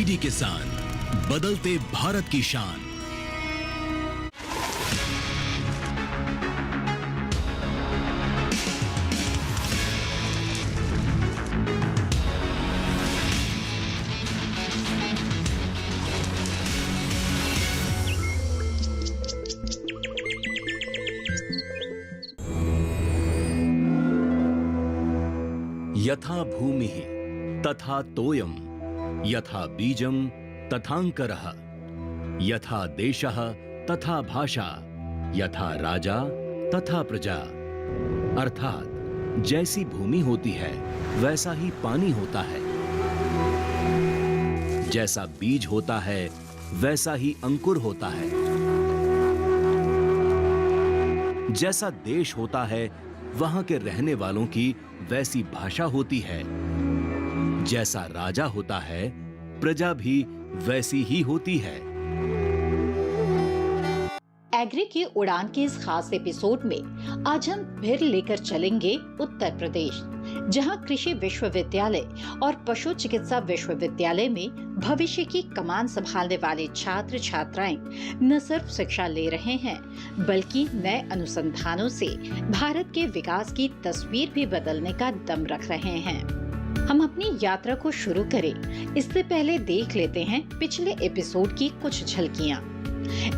DD किसान, बदलते भारत की शान। यथा भूमिः तथा तोयम, यथा बीजम तथांकरः, यथा देशः तथा भाषा, यथा राजा तथा प्रजा। अर्थात जैसी भूमि होती है वैसा ही पानी होता है, जैसा बीज होता है वैसा ही अंकुर होता है, जैसा देश होता है वहां के रहने वालों की वैसी भाषा होती है, जैसा राजा होता है प्रजा भी वैसी ही होती है। एग्री की उड़ान के इस खास एपिसोड में आज हम फिर लेकर चलेंगे उत्तर प्रदेश, जहां कृषि विश्वविद्यालय और पशु चिकित्सा विश्वविद्यालय में भविष्य की कमान संभालने वाले छात्र छात्राएं न सिर्फ शिक्षा ले रहे हैं, बल्कि नए अनुसंधानों से भारत के विकास की तस्वीर भी बदलने का दम रख रहे हैं। हम अपनी यात्रा को शुरू करें इससे पहले देख लेते हैं पिछले एपिसोड की कुछ झलकियां,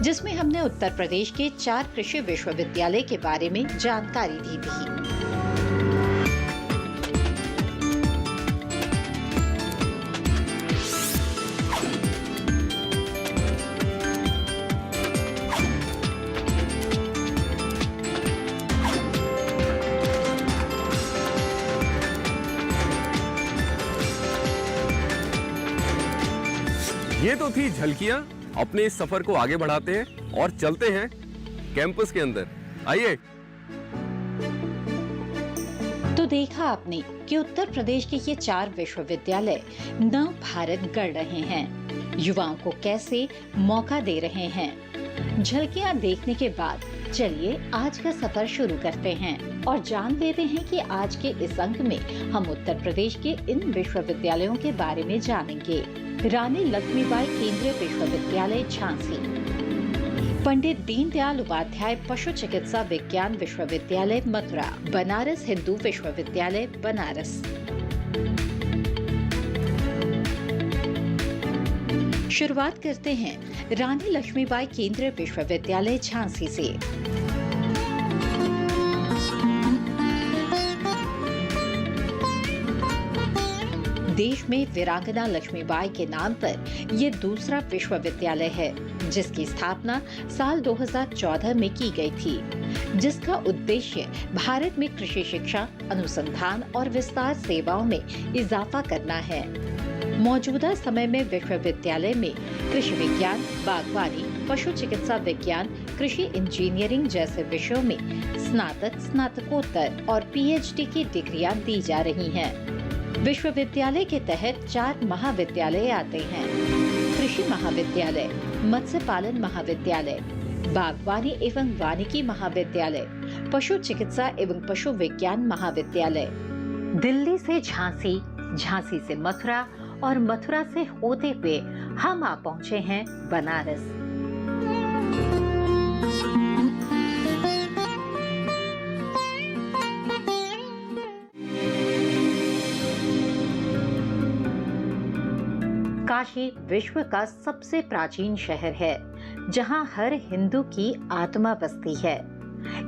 जिसमें हमने उत्तर प्रदेश के 4 कृषि विश्वविद्यालय के बारे में जानकारी दी थी। ये तो थी झलकियां। अपने इस सफर को आगे बढ़ाते हैं और चलते हैं कैंपस के अंदर। आइए। तो देखा आपने कि उत्तर प्रदेश के ये 4 विश्वविद्यालय नव भारत गढ़ रहे हैं, युवाओं को कैसे मौका दे रहे हैं। झलकियां देखने के बाद चलिए आज का सफर शुरू करते हैं और जान लेते हैं कि आज के इस अंक में हम उत्तर प्रदेश के इन विश्वविद्यालयों के बारे में जानेंगे। रानी लक्ष्मीबाई केंद्रीय विश्वविद्यालय झांसी, पंडित दीनदयाल उपाध्याय पशु चिकित्सा विज्ञान विश्वविद्यालय मथुरा, बनारस हिंदू विश्वविद्यालय बनारस। शुरुआत करते हैं रानी लक्ष्मीबाई केंद्रीय विश्वविद्यालय झांसी से। देश में वीरांगना लक्ष्मीबाई के नाम पर ये दूसरा विश्वविद्यालय है, जिसकी स्थापना साल 2014 में की गई थी, जिसका उद्देश्य भारत में कृषि शिक्षा, अनुसंधान और विस्तार सेवाओं में इजाफा करना है। मौजूदा समय में विश्वविद्यालय में कृषि विज्ञान, बागवानी, पशु चिकित्सा विज्ञान, कृषि इंजीनियरिंग जैसे विषयों में स्नातक, स्नातकोत्तर और पीएचडी की डिग्रियां दी जा रही हैं। विश्वविद्यालय के तहत 4 महाविद्यालय आते हैं: कृषि महाविद्यालय, मत्स्य पालन महाविद्यालय, बागवानी एवं वानिकी महाविद्यालय, पशु चिकित्सा एवं पशु विज्ञान महाविद्यालय। दिल्ली से झांसी, झांसी से मथुरा और मथुरा से होते हुए हम आ पहुँचे हैं बनारस। काशी विश्व का सबसे प्राचीन शहर है, जहां हर हिंदू की आत्मा बसती है।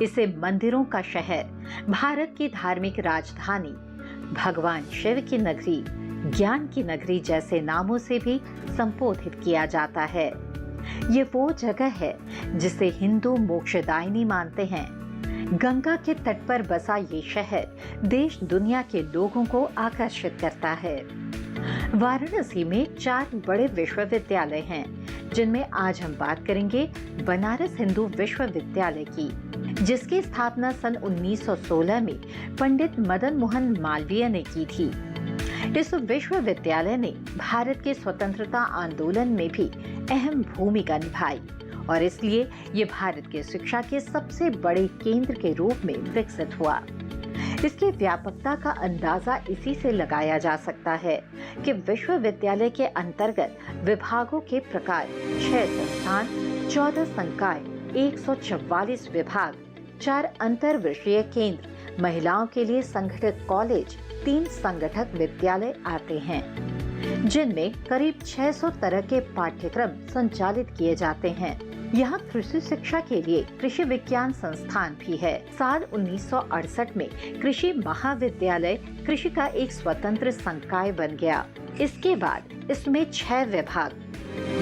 इसे मंदिरों का शहर, भारत की धार्मिक राजधानी, भगवान शिव की नगरी, ज्ञान की नगरी जैसे नामों से भी संबोधित किया जाता है। ये वो जगह है जिसे हिंदू मोक्षदायिनी मानते हैं। गंगा के तट पर बसा ये शहर देश दुनिया के लोगों को आकर्षित करता है। वाराणसी में 4 बड़े विश्वविद्यालय हैं, जिनमें आज हम बात करेंगे बनारस हिंदू विश्वविद्यालय की, जिसकी स्थापना सन 1916 में पंडित मदन मोहन मालवीय ने की थी। इस विश्वविद्यालय ने भारत के स्वतंत्रता आंदोलन में भी अहम भूमिका निभाई और इसलिए ये भारत के शिक्षा के सबसे बड़े केंद्र के रूप में विकसित हुआ। इसकी व्यापकता का अंदाजा इसी से लगाया जा सकता है कि विश्वविद्यालय के अंतर्गत विभागों के प्रकार 6 संस्थान, 14 संकाय, 144 विभाग, 4 अंतर विषयीय केंद्र, महिलाओं के लिए संगठित कॉलेज, 3 संगठक विद्यालय आते हैं, जिनमें करीब 600 तरह के पाठ्यक्रम संचालित किए जाते हैं। यहाँ कृषि शिक्षा के लिए कृषि विज्ञान संस्थान भी है। साल 1968 में कृषि महाविद्यालय कृषि का एक स्वतंत्र संकाय बन गया। इसके बाद इसमें 6 विभाग,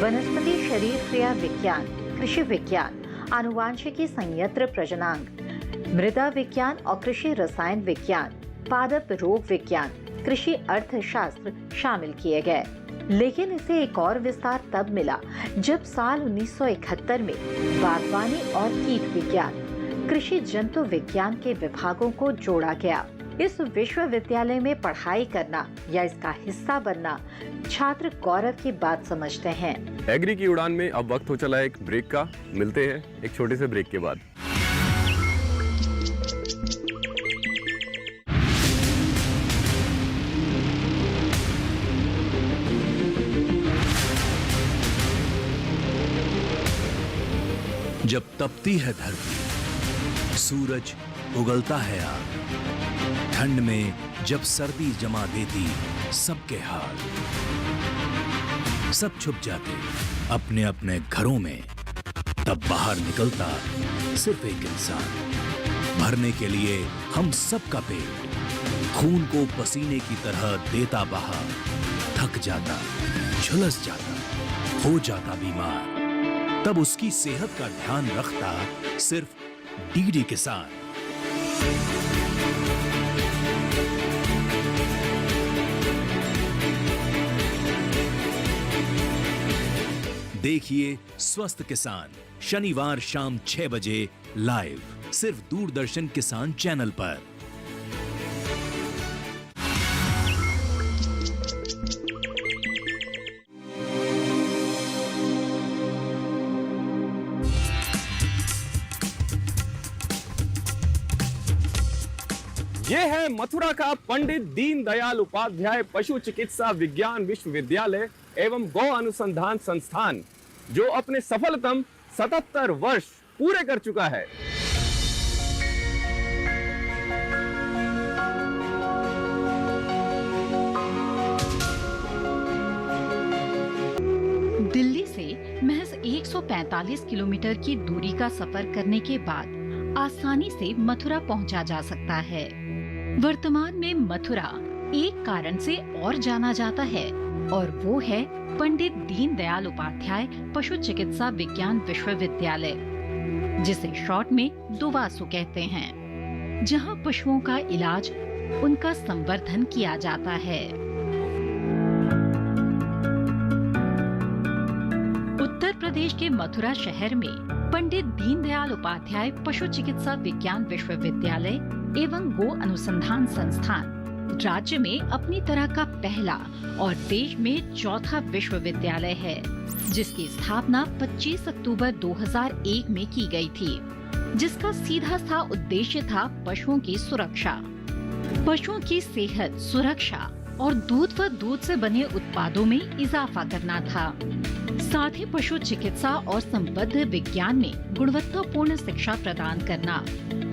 वनस्पति शरीर क्रिया विज्ञान, कृषि विज्ञान, आनुवांशिकी संयंत्र प्रजननांग, मृदा विज्ञान और कृषि रसायन विज्ञान, पादप रोग विज्ञान, कृषि अर्थशास्त्र शामिल किए गए। लेकिन इसे एक और विस्तार तब मिला जब साल 1971 में बागवानी और कीट विज्ञान, कृषि जंतु विज्ञान के विभागों को जोड़ा गया। इस विश्वविद्यालय में पढ़ाई करना या इसका हिस्सा बनना छात्र गौरव की बात समझते हैं। एग्री की उड़ान में अब वक्त हो चला है एक ब्रेक का। मिलते हैं एक छोटे से ब्रेक के बाद। जब तपती है धरती, सूरज उगलता है आग, ठंड में जब सर्दी जमा देती सबके हाल, सब छुप जाते अपने अपने घरों में, तब बाहर निकलता सिर्फ एक इंसान, भरने के लिए हम सबका पेट, खून को पसीने की तरह देता बहा, थक जाता, झुलस जाता, हो जाता बीमार, तब उसकी सेहत का ध्यान रखता सिर्फ डीडी किसान। देखिए स्वस्थ किसान शनिवार शाम 6 बजे लाइव, सिर्फ दूरदर्शन किसान चैनल पर। ये है मथुरा का पंडित दीनदयाल उपाध्याय पशु चिकित्सा विज्ञान विश्वविद्यालय एवं गौ अनुसंधान संस्थान, जो अपने सफलतम 77 वर्ष पूरे कर चुका है। दिल्ली से महज 145 किलोमीटर की दूरी का सफर करने के बाद आसानी से मथुरा पहुंचा जा सकता है। वर्तमान में मथुरा एक कारण से और जाना जाता है और वो है पंडित दीनदयाल उपाध्याय पशु चिकित्सा विज्ञान विश्वविद्यालय, जिसे शॉर्ट में दुवासु कहते हैं, जहां पशुओं का इलाज, उनका संवर्धन किया जाता है। उत्तर प्रदेश के मथुरा शहर में पंडित दीनदयाल उपाध्याय पशु चिकित्सा विज्ञान विश्वविद्यालय एवं गो अनुसंधान संस्थान राज्य में अपनी तरह का पहला और देश में चौथा विश्वविद्यालय है, जिसकी स्थापना 25 अक्टूबर 2001 में की गई थी, जिसका सीधा सा उद्देश्य था पशुओं की सुरक्षा, पशुओं की सेहत, सुरक्षा और दूध व दूध से बने उत्पादों में इजाफा करना था। साथ ही पशु चिकित्सा और संबद्ध विज्ञान में गुणवत्तापूर्ण शिक्षा प्रदान करना,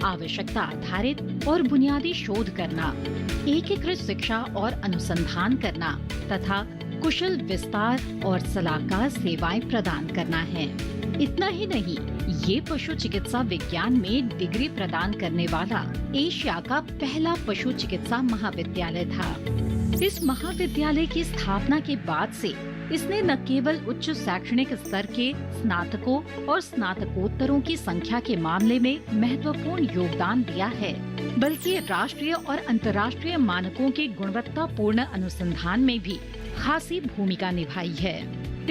आवश्यकता आधारित और बुनियादी शोध करना, एकीकृत शिक्षा और अनुसंधान करना तथा कुशल विस्तार और सलाहकार सेवाएं प्रदान करना है। इतना ही नहीं, ये पशु चिकित्सा विज्ञान में डिग्री प्रदान करने वाला एशिया का पहला पशु चिकित्सा महाविद्यालय था। इस महाविद्यालय की स्थापना के बाद से इसने न केवल उच्च शैक्षणिक स्तर के स्नातकों और स्नातकोत्तरों की संख्या के मामले में महत्वपूर्ण योगदान दिया है, बल्कि राष्ट्रीय और अंतर्राष्ट्रीय मानकों के गुणवत्तापूर्ण अनुसंधान में भी खासी भूमिका निभाई है।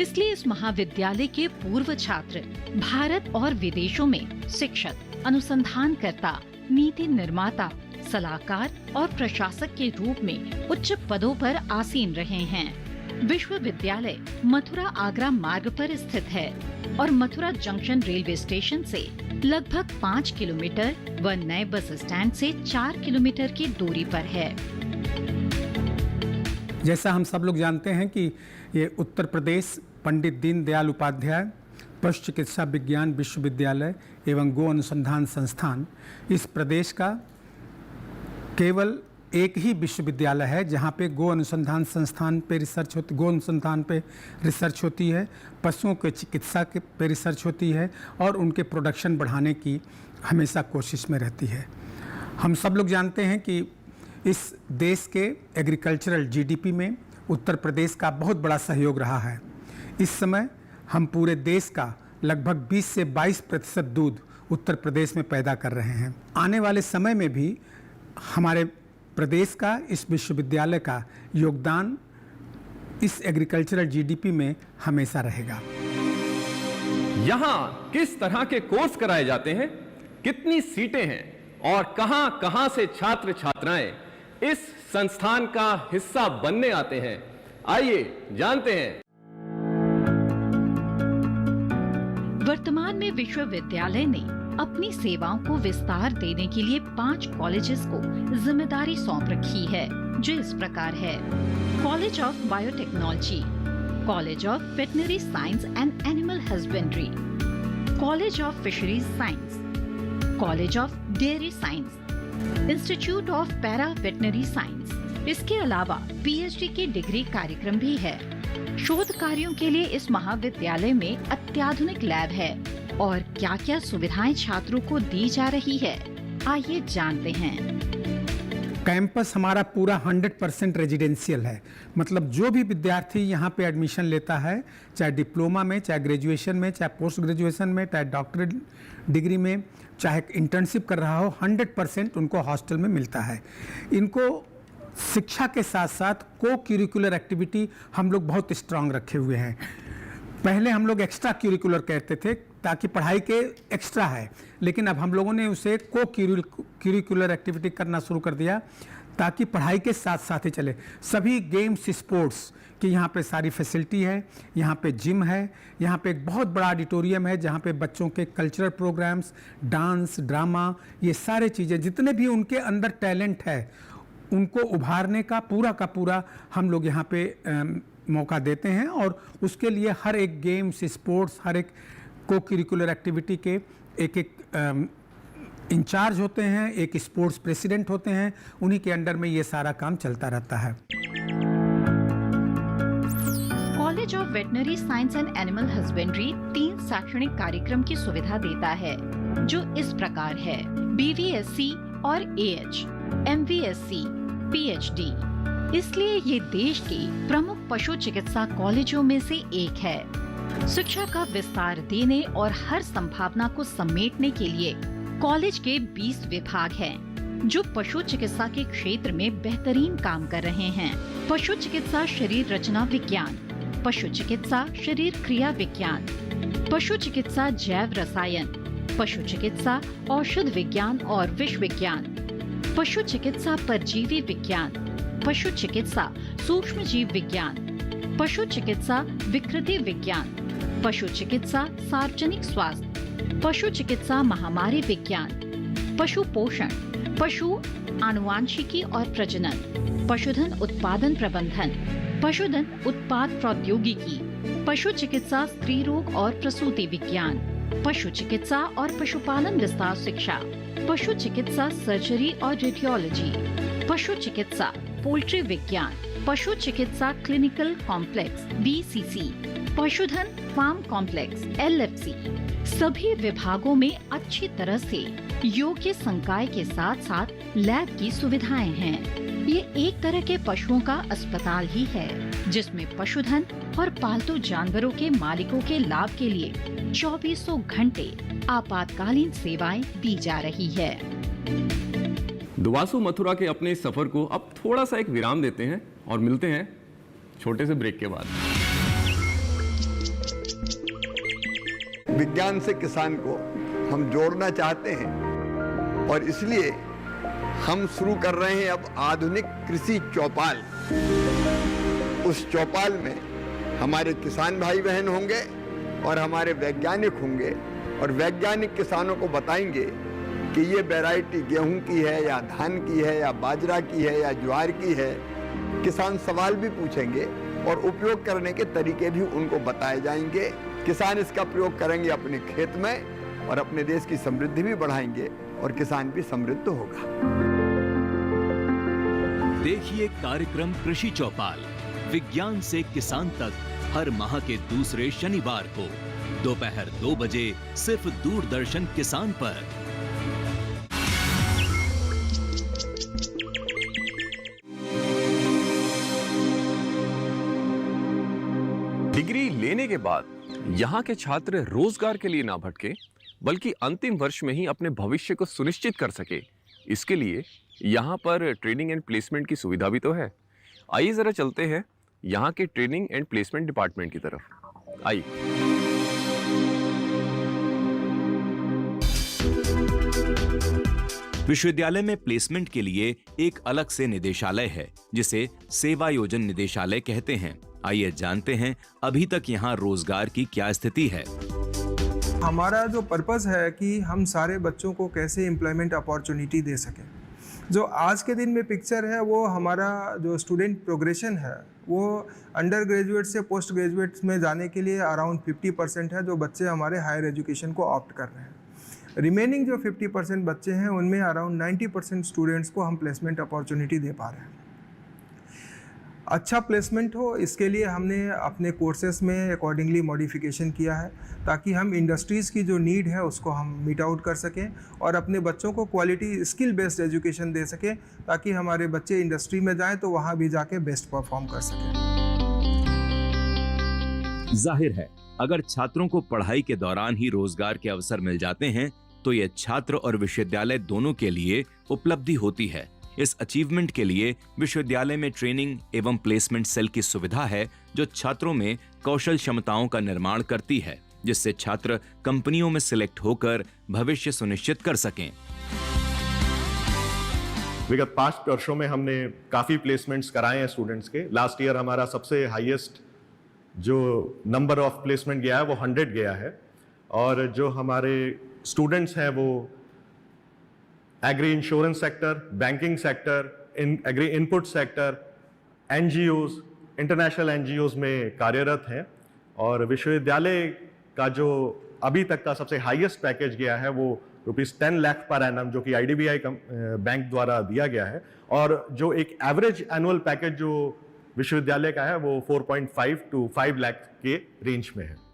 इसलिए इस महाविद्यालय के पूर्व छात्र भारत और विदेशों में शिक्षक, अनुसंधानकर्ता, नीति निर्माता, सलाहकार और प्रशासक के रूप में उच्च पदों पर आसीन रहे हैं। विश्वविद्यालय मथुरा आगरा मार्ग पर स्थित है और मथुरा जंक्शन रेलवे स्टेशन से लगभग 5 किलोमीटर व नए बस स्टैंड से 4 किलोमीटर की दूरी पर है। जैसा हम सब लोग जानते हैं कि ये उत्तर प्रदेश पंडित दीनदयाल उपाध्याय पशु चिकित्सा विज्ञान विश्वविद्यालय एवं गो अनुसंधान संस्थान इस प्रदेश का केवल एक ही विश्वविद्यालय है जहाँ पे गो अनुसंधान संस्थान पे रिसर्च होती, गो अनुसंधान पे रिसर्च होती है, पशुओं के चिकित्सा के पे रिसर्च होती है और उनके प्रोडक्शन बढ़ाने की हमेशा कोशिश में रहती है। हम सब लोग जानते हैं कि इस देश के एग्रीकल्चरल जीडीपी में उत्तर प्रदेश का बहुत बड़ा सहयोग रहा है। इस समय हम पूरे देश का लगभग 20 से 22% दूध उत्तर प्रदेश में पैदा कर रहे हैं। आने वाले समय में भी हमारे प्रदेश का इस विश्वविद्यालय का योगदान इस एग्रीकल्चरल जीडीपी में हमेशा रहेगा। यहाँ किस तरह के कोर्स कराए जाते हैं, कितनी सीटें हैं और कहां-कहां से छात्र छात्राएं इस संस्थान का हिस्सा बनने आते हैं, आइए जानते हैं। वर्तमान में विश्वविद्यालय ने अपनी सेवाओं को विस्तार देने के लिए 5 कॉलेजेस को जिम्मेदारी सौंप रखी है, जो इस प्रकार है: college of biotechnology, college of veterinary science and animal husbandry, college of fisheries science, college of dairy science, institute of para veterinary science. इसके अलावा पीएचडी की डिग्री कार्यक्रम भी है। शोध कार्यों के लिए इस महाविद्यालय में अत्याधुनिक लैब है और क्या क्या सुविधाएं छात्रों को दी जा रही है, आइए जानते हैं। कैंपस हमारा पूरा 100% रेजिडेंशियल है, मतलब जो भी विद्यार्थी यहाँ पे एडमिशन लेता है, चाहे डिप्लोमा में, चाहे ग्रेजुएशन में, चाहे पोस्ट ग्रेजुएशन में, चाहे डॉक्टरेट डिग्री में, चाहे इंटर्नशिप कर रहा हो, 100% उनको हॉस्टल में मिलता है। इनको शिक्षा के साथ साथ को करिकुलर एक्टिविटी हम लोग बहुत स्ट्रांग रखे हुए हैं। पहले हम लोग एक्स्ट्रा करिकुलर कहते थे ताकि पढ़ाई के एक्स्ट्रा है, लेकिन अब हम लोगों ने उसे को करिकुलर एक्टिविटी करना शुरू कर दिया ताकि पढ़ाई के साथ साथ ही चले। सभी गेम्स स्पोर्ट्स की यहाँ पे सारी फैसिलिटी है। यहाँ पे जिम है, यहाँ पे एक बहुत बड़ा ऑडिटोरियम है जहाँ पे बच्चों के कल्चरल प्रोग्राम्स, डांस, ड्रामा, ये सारे चीज़ें जितने भी उनके अंदर टैलेंट है उनको उभारने का पूरा हम लोग यहाँ पे मौका देते हैं। और उसके लिए हर एक गेम्स स्पोर्ट्स, हर एक को करिकुलर एक्टिविटी के एक इंचार्ज होते हैं, एक स्पोर्ट्स प्रेसिडेंट होते हैं, उन्हीं के अंडर में ये सारा काम चलता रहता है। College of veterinary science and animal husbandry 3 शैक्षणिक कार्यक्रम की सुविधा देता है, जो इस प्रकार है: BVSc और AH, MVSc, PhD। इसलिए ये देश के प्रमुख पशु चिकित्सा कॉलेजों में से एक है। शिक्षा का विस्तार देने और हर संभावना को समेटने के लिए कॉलेज के 20 विभाग हैं, जो पशु चिकित्सा के क्षेत्र में बेहतरीन काम कर रहे हैं। पशु चिकित्सा शरीर रचना विज्ञान, पशु चिकित्सा शरीर क्रिया विज्ञान, पशु चिकित्सा जैव रसायन, पशु चिकित्सा औषध विज्ञान और विष विज्ञान, पशु चिकित्सा परजीवी विज्ञान, पशु चिकित्सा सूक्ष्म जीव विज्ञान, पशु चिकित्सा विकृति विज्ञान, पशु चिकित्सा सार्वजनिक स्वास्थ्य, पशु चिकित्सा महामारी विज्ञान, पशु पोषण, पशु आनुवांशिकी और प्रजनन, पशुधन उत्पादन प्रबंधन, पशुधन उत्पाद प्रौद्योगिकी, पशु चिकित्सा स्त्री रोग और प्रसूति विज्ञान, पशु चिकित्सा और पशुपालन विस्तार शिक्षा, पशु चिकित्सा सर्जरी और रेडियोलॉजी, पशु चिकित्सा पोल्ट्री विज्ञान, पशु चिकित्सा क्लिनिकल कॉम्प्लेक्स BCC, पशुधन फार्म कॉम्प्लेक्स LFC। सभी विभागों में अच्छी तरह से योग्य संकाय के साथ साथ लैब की सुविधाएं हैं। ये एक तरह के पशुओं का अस्पताल ही है, जिसमें पशुधन और पालतू जानवरों के मालिकों के लाभ के लिए 2400 घंटे आपातकालीन सेवाएं दी जा रही है। दुवासु मथुरा के अपने सफर को अब थोड़ा सा एक विराम देते हैं और मिलते हैं छोटे से ब्रेक के बाद। विज्ञान से किसान को हम जोड़ना चाहते हैं और इसलिए हम शुरू कर रहे हैं अब आधुनिक कृषि चौपाल। उस चौपाल में हमारे किसान भाई बहन होंगे और हमारे वैज्ञानिक होंगे, और वैज्ञानिक किसानों को बताएंगे कि ये वैरायटी गेहूं की है या धान की है या बाजरा की है या ज्वार की है। किसान सवाल भी पूछेंगे और उपयोग करने के तरीके भी उनको बताए जाएंगे। किसान इसका प्रयोग करेंगे अपने खेत में और अपने देश की समृद्धि भी बढ़ाएंगे और किसान भी समृद्ध होगा। देखिए कार्यक्रम कृषि चौपाल, विज्ञान से किसान तक, हर माह के दूसरे शनिवार को दोपहर 2 बजे सिर्फ दूरदर्शन किसान पर। डिग्री लेने के बाद यहाँ के छात्र रोजगार के लिए ना भटके, बल्कि अंतिम वर्ष में ही अपने भविष्य को सुनिश्चित कर सके, इसके लिए यहाँ पर ट्रेनिंग एंड प्लेसमेंट की सुविधा भी तो है। आइए जरा चलते हैं यहाँ के ट्रेनिंग एंड प्लेसमेंट डिपार्टमेंट की तरफ। आइए। विश्वविद्यालय में प्लेसमेंट के लिए एक अलग से निदेशालय है, जिसे सेवा योजन निदेशालय कहते हैं। आइए जानते हैं अभी तक यहाँ रोजगार की क्या स्थिति है। हमारा जो पर्पस है कि हम सारे बच्चों को कैसे एम्प्लॉयमेंट अपॉर्चुनिटी दे सकें। जो आज के दिन में पिक्चर है वो हमारा जो स्टूडेंट प्रोग्रेशन है वो अंडर ग्रेजुएट से पोस्ट ग्रेजुएट में जाने के लिए अराउंड 50% है जो बच्चे हमारे हायर एजुकेशन को ऑप्ट कर रहे हैं। रिमेनिंग जो 50% बच्चे हैं उनमें अराउंड 90% स्टूडेंट्स को हम प्लेसमेंट अपॉर्चुनिटी दे पा रहे हैं। अच्छा प्लेसमेंट हो इसके लिए हमने अपने कोर्सेज में अकॉर्डिंगली मॉडिफिकेशन किया है, ताकि हम इंडस्ट्रीज़ की जो नीड है उसको हम मीट आउट कर सकें और अपने बच्चों को क्वालिटी स्किल बेस्ड एजुकेशन दे सकें, ताकि हमारे बच्चे इंडस्ट्री में जाएं तो वहाँ भी जाके बेस्ट परफॉर्म कर सकें। जाहिर है, अगर छात्रों को पढ़ाई के दौरान ही रोजगार के अवसर मिल जाते हैं तो यह छात्र और विश्वविद्यालय दोनों के लिए उपलब्धि होती है। इस अचीवमेंट के लिए विश्वविद्यालय में ट्रेनिंग एवं प्लेसमेंट सेल की सुविधा है, जो छात्रों में कौशल क्षमताओं का निर्माण करती है, जिससे छात्र कंपनियों में सिलेक्ट होकर भविष्य सुनिश्चित कर सकें। विगत 5 वर्षों में हमने काफी प्लेसमेंट्स कराए हैं स्टूडेंट्स के। लास्ट ईयर हमारा सबसे हाईएस्ट जो नंबर ऑफ प्लेसमेंट गया है वो 100 गया है, और जो हमारे स्टूडेंट्स हैं वो agri insurance sector, banking sector, agri input sector, NGOs, international NGOs में कार्यरत हैं। और विश्वविद्यालय का जो अभी तक का सबसे हाईएस्ट पैकेज गया है वो ₹10 लाख पर एनम, जो कि आईडीबीआई बैंक द्वारा दिया गया है, और जो एक एवरेज एनुअल पैकेज जो विश्वविद्यालय का है वो 4.5 to 5 लाख के रेंज में है।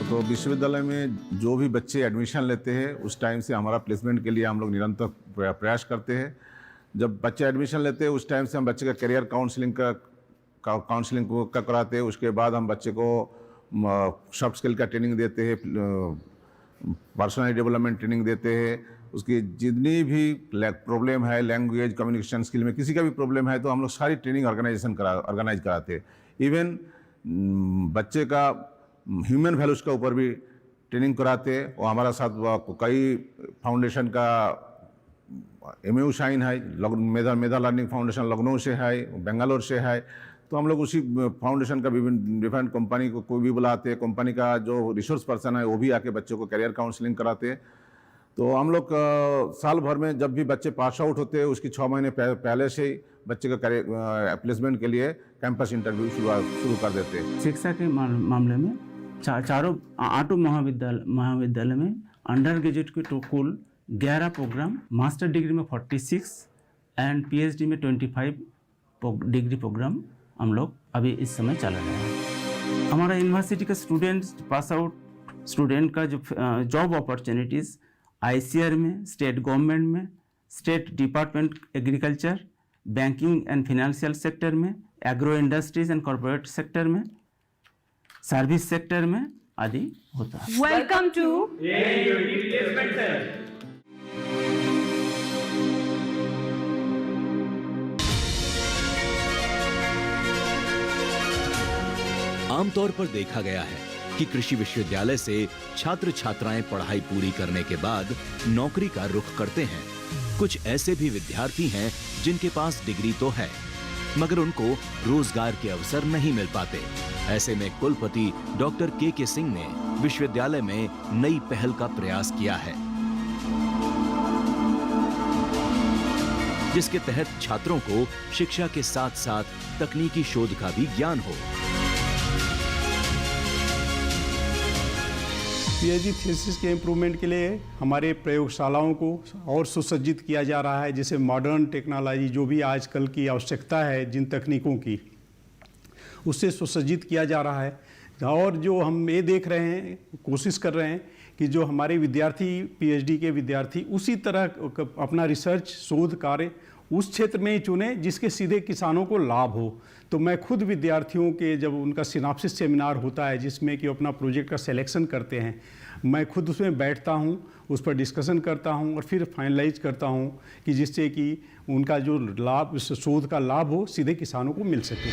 तो विश्वविद्यालय में जो भी बच्चे एडमिशन लेते हैं उस टाइम से हमारा प्लेसमेंट के लिए हम लोग निरंतर प्रयास करते हैं। जब बच्चे एडमिशन लेते हैं उस टाइम से हम बच्चे का करियर काउंसलिंग का कराते हैं। उसके बाद हम बच्चे को सॉफ्ट स्किल का ट्रेनिंग देते हैं, पर्सनल डेवलपमेंट ट्रेनिंग देते हैं। उसकी जितनी भी प्रॉब्लम है लैंग्वेज कम्युनिकेशन स्किल में किसी का भी प्रॉब्लम है तो हम लोग सारी ट्रेनिंग ऑर्गेनाइज कराते हैं। इवन बच्चे का ह्यूमन वैल्यूज़ के ऊपर भी ट्रेनिंग कराते हैं। और हमारा साथ कई फाउंडेशन का MAU शाइन है, मेधा लर्निंग फाउंडेशन लखनऊ से है, बेंगलोर से है। तो हम लोग उसी फाउंडेशन का विभिन्न डिफरेंट कंपनी को कोई भी बुलाते हैं, कंपनी का जो रिसोर्स पर्सन है वो भी आके बच्चों को करियर काउंसलिंग कराते हैं। तो हम लोग साल भर में जब भी बच्चे पास आउट होते हैं उसकी 6 महीने पहले से ही बच्चे का करियर प्लेसमेंट के लिए कैंपस इंटरव्यू शुरू कर देते हैं। शिक्षा के मामले में चारों 8 महाविद्यालय में अंडर ग्रेजुएट के तो कुल 11 प्रोग्राम, मास्टर डिग्री में 46 एंड PhD में 25 डिग्री प्रोग्राम हम लोग अभी इस समय चल रहे हैं। हमारा यूनिवर्सिटी का स्टूडेंट्स पास आउट स्टूडेंट का जो जॉब अपॉर्चुनिटीज़ ICAR में, स्टेट गवर्नमेंट में, state department agriculture, banking and financial sector में, agro industries and corporate sector में, सर्विस सेक्टर में आदि होता है। वेलकम टू आमतौर पर देखा गया है कि कृषि विश्वविद्यालय से छात्र छात्राएं पढ़ाई पूरी करने के बाद नौकरी का रुख करते हैं। कुछ ऐसे भी विद्यार्थी हैं जिनके पास डिग्री तो है मगर उनको रोजगार के अवसर नहीं मिल पाते। ऐसे में कुलपति डॉक्टर के सिंह ने विश्वविद्यालय में नई पहल का प्रयास किया है, जिसके तहत छात्रों को शिक्षा के साथ साथ तकनीकी शोध का भी ज्ञान हो। PhD थीसिस के इम्प्रूवमेंट के लिए हमारे प्रयोगशालाओं को और सुसज्जित किया जा रहा है, जिसे मॉडर्न टेक्नोलॉजी जो भी आजकल की आवश्यकता है जिन तकनीकों की, उससे सुसज्जित किया जा रहा है। और जो हम ये देख रहे हैं, कोशिश कर रहे हैं कि जो हमारे विद्यार्थी PhD के विद्यार्थी उसी तरह अपना रिसर्च शोध कार्य उस क्षेत्र में ही चुने जिसके सीधे किसानों को लाभ हो। तो मैं खुद विद्यार्थियों के जब उनका सिनॉप्सिस सेमिनार होता है जिसमें कि अपना प्रोजेक्ट का सिलेक्शन करते हैं, मैं खुद उसमें बैठता हूं, उस पर डिस्कशन करता हूं और फिर फाइनलाइज करता हूं कि जिससे कि उनका जो लाभ, शोध का लाभ हो, सीधे किसानों को मिल सके।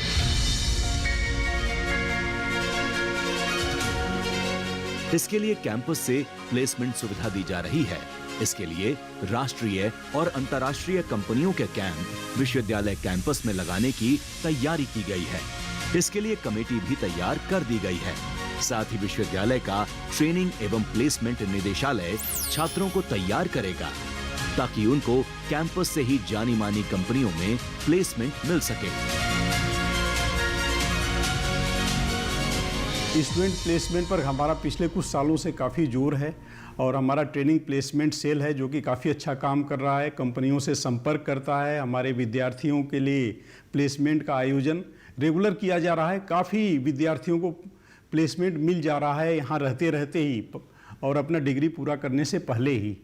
इसके लिए कैंपस से प्लेसमेंट सुविधा दी जा रही है। इसके लिए राष्ट्रीय और अंतर्राष्ट्रीय कंपनियों के कैंप विश्वविद्यालय कैंपस में लगाने की तैयारी की गई है। इसके लिए कमेटी भी तैयार कर दी गई है। साथ ही विश्वविद्यालय का ट्रेनिंग एवं प्लेसमेंट निदेशालय छात्रों को तैयार करेगा ताकि उनको कैंपस से ही जानी मानी कंपनियों में प्लेसमेंट मिल सके। स्टूडेंट प्लेसमेंट पर हमारा पिछले कुछ सालों से काफ़ी जोर है और हमारा ट्रेनिंग प्लेसमेंट सेल है जो कि काफ़ी अच्छा काम कर रहा है, कंपनियों से संपर्क करता है। हमारे विद्यार्थियों के लिए प्लेसमेंट का आयोजन रेगुलर किया जा रहा है। काफ़ी विद्यार्थियों को प्लेसमेंट मिल जा रहा है यहाँ रहते रहते ही और अपना डिग्री पूरा करने से पहले ही।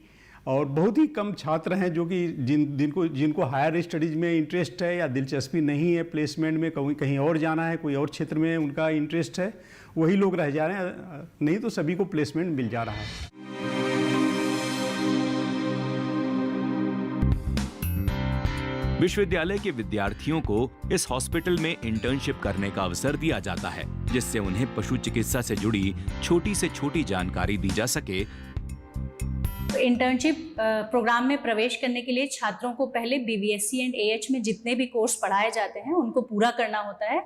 और बहुत ही कम छात्र हैं जो कि जिनको हायर स्टडीज़ में इंटरेस्ट है या दिलचस्पी नहीं है, प्लेसमेंट में कहीं और जाना है, कोई और क्षेत्र में उनका इंटरेस्ट है, वही लोग रह जा रहे हैं, नहीं तो सभी को प्लेसमेंट मिल जा रहा है। विश्वविद्यालय के विद्यार्थियों को इस हॉस्पिटल में इंटर्नशिप करने का अवसर दिया जाता है, जिससे उन्हें पशु चिकित्सा से जुड़ी छोटी से छोटी जानकारी दी जा सके। इंटर्नशिप प्रोग्राम में प्रवेश करने के लिए छात्रों को पहले BVSC एंड AH में जितने भी कोर्स पढ़ाए जाते हैं उनको पूरा करना होता है।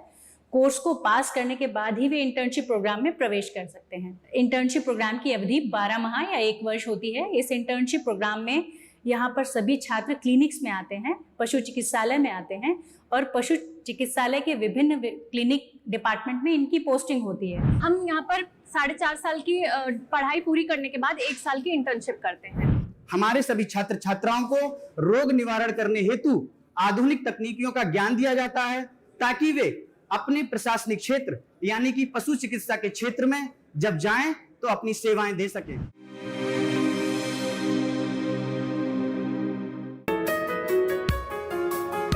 कोर्स को पास करने के बाद ही वे इंटर्नशिप प्रोग्राम में प्रवेश कर सकते हैं। इंटर्नशिप प्रोग्राम की अवधि 12 माह या 1 वर्ष होती है। इस इंटर्नशिप प्रोग्राम में यहाँ पर सभी छात्र क्लिनिक्स में आते हैं, पशु चिकित्सालय में आते हैं और पशु चिकित्सालय के विभिन्न क्लिनिक डिपार्टमेंट में इनकी पोस्टिंग होती है। हम यहाँ पर 4.5 साल की पढ़ाई पूरी करने के बाद 1 साल की इंटर्नशिप करते हैं। हमारे सभी छात्र छात्राओं को रोग निवारण करने हेतु आधुनिक तकनीकियों का ज्ञान दिया जाता है ताकि वे अपने प्रशासनिक क्षेत्र यानी कि पशु चिकित्सा के क्षेत्र में जब जाएं तो अपनी सेवाएं दे सकें।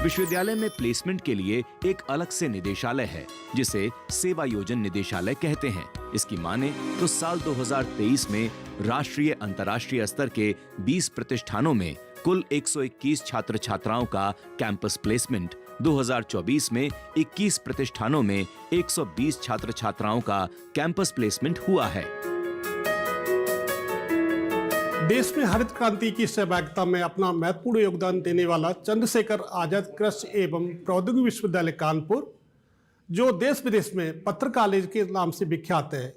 विश्वविद्यालय में प्लेसमेंट के लिए एक अलग से निदेशालय है जिसे सेवा योजन निदेशालय कहते हैं। इसकी माने तो साल 2023 में राष्ट्रीय अंतर्राष्ट्रीय स्तर के 20 प्रतिष्ठानों में कुल 121 छात्र छात्राओं का कैंपस प्लेसमेंट, 2024 में 21 प्रतिष्ठानों में 120 छात्र छात्राओं का कैंपस प्लेसमेंट हुआ है। देश में हरित क्रांति की सहभागिता में अपना महत्वपूर्ण योगदान देने वाला चंद्रशेखर आजाद कृषि एवं प्रौद्योगिकी विश्वविद्यालय कानपुर, जो देश विदेश में पत्र कॉलेज के नाम से विख्यात है,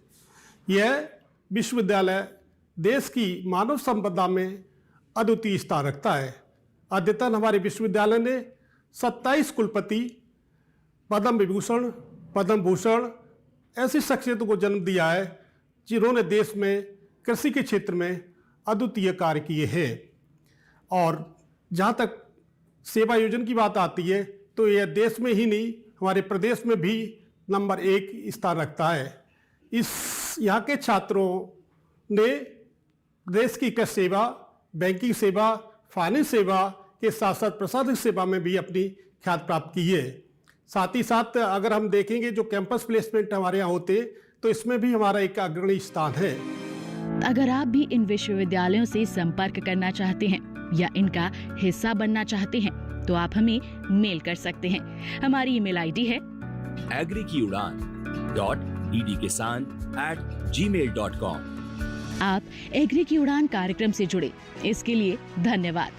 यह विश्वविद्यालय देश की मानव संपदा में अद्वितीय स्थान रखता है। अद्यतन हमारे विश्वविद्यालय ने 27 कुलपति, पद्म विभूषण, पद्म भूषण ऐसी शख्सियतों को जन्म दिया है जिन्होंने देश में कृषि के क्षेत्र में अद्वितीय कार्य किए हैं। और जहाँ तक सेवा योजन की बात आती है तो यह देश में ही नहीं, हमारे प्रदेश में भी नंबर 1 स्थान रखता है। यहाँ के छात्रों ने देश की कृषि सेवा, बैंकिंग सेवा, फाइनेंस सेवा के साथ साथ प्रशासनिक सेवा में भी अपनी ख्याति प्राप्त की है। साथ ही साथ अगर हम देखेंगे जो कैंपस प्लेसमेंट हमारे यहाँ होते तो इसमें भी हमारा एक अग्रणी स्थान है। अगर आप भी इन विश्वविद्यालयों से संपर्क करना चाहते हैं या इनका हिस्सा बनना चाहते हैं तो आप हमें मेल कर सकते हैं। हमारी ईमेल आईडी है agrikiudan.edkisan@gmail.com। आप एग्री की उड़ान कार्यक्रम से जुड़े इसके लिए धन्यवाद।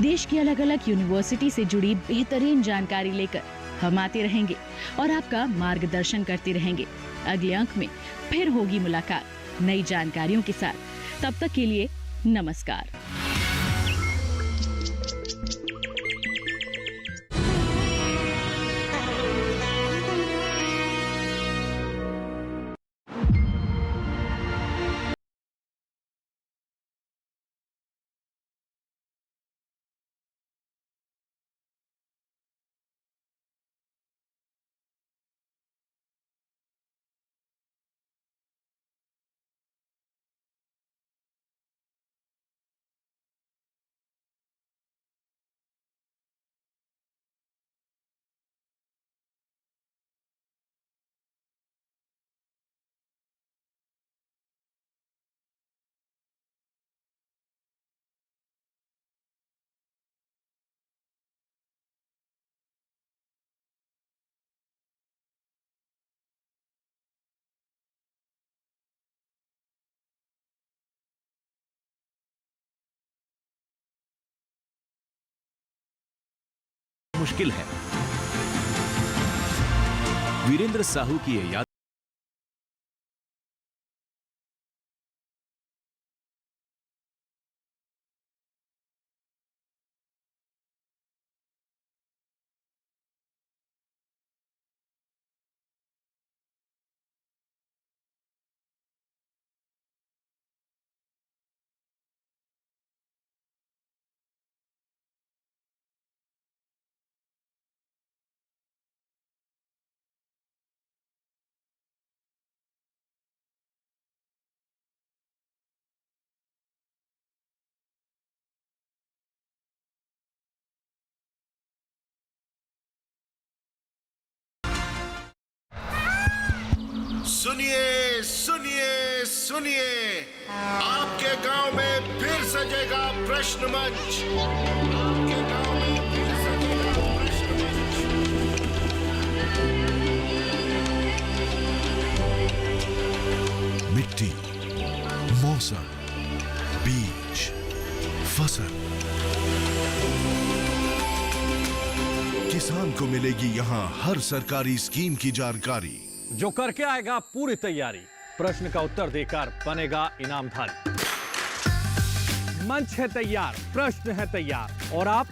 देश की अलग अलग यूनिवर्सिटी से जुड़ी बेहतरीन जानकारी लेकर हम आते रहेंगे और आपका मार्गदर्शन करते रहेंगे। अगले अंक में फिर होगी मुलाकात नई जानकारियों के साथ। तब तक के लिए नमस्कार। मुश्किल है। वीरेंद्र साहू की ये याद सुनिए सुनिए सुनिए, आपके गांव में फिर सजेगा प्रश्न मंच। आपके गांव में फिर सजेगा प्रश्न मंच। मिट्टी, मौसम, बीज, फसल, किसान को मिलेगी यहाँ हर सरकारी स्कीम की जानकारी। जो करके आएगा पूरी तैयारी, प्रश्न का उत्तर देकर बनेगा इनामधारी। मंच है तैयार, प्रश्न है तैयार, और आप?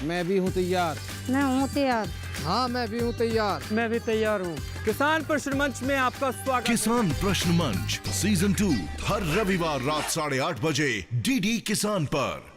मैं भी हूँ तैयार। मैं हूँ तैयार। हाँ, मैं भी हूँ तैयार। मैं भी तैयार हूँ। किसान प्रश्न मंच में आपका स्वागत। किसान प्रश्न मंच सीजन 2 हर रविवार रात 8:30 बजे डीडी किसान पर।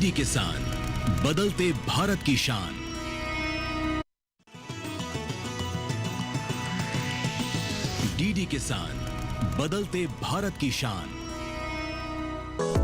डीडी किसान, बदलते भारत की शान। डीडी किसान, बदलते भारत की शान।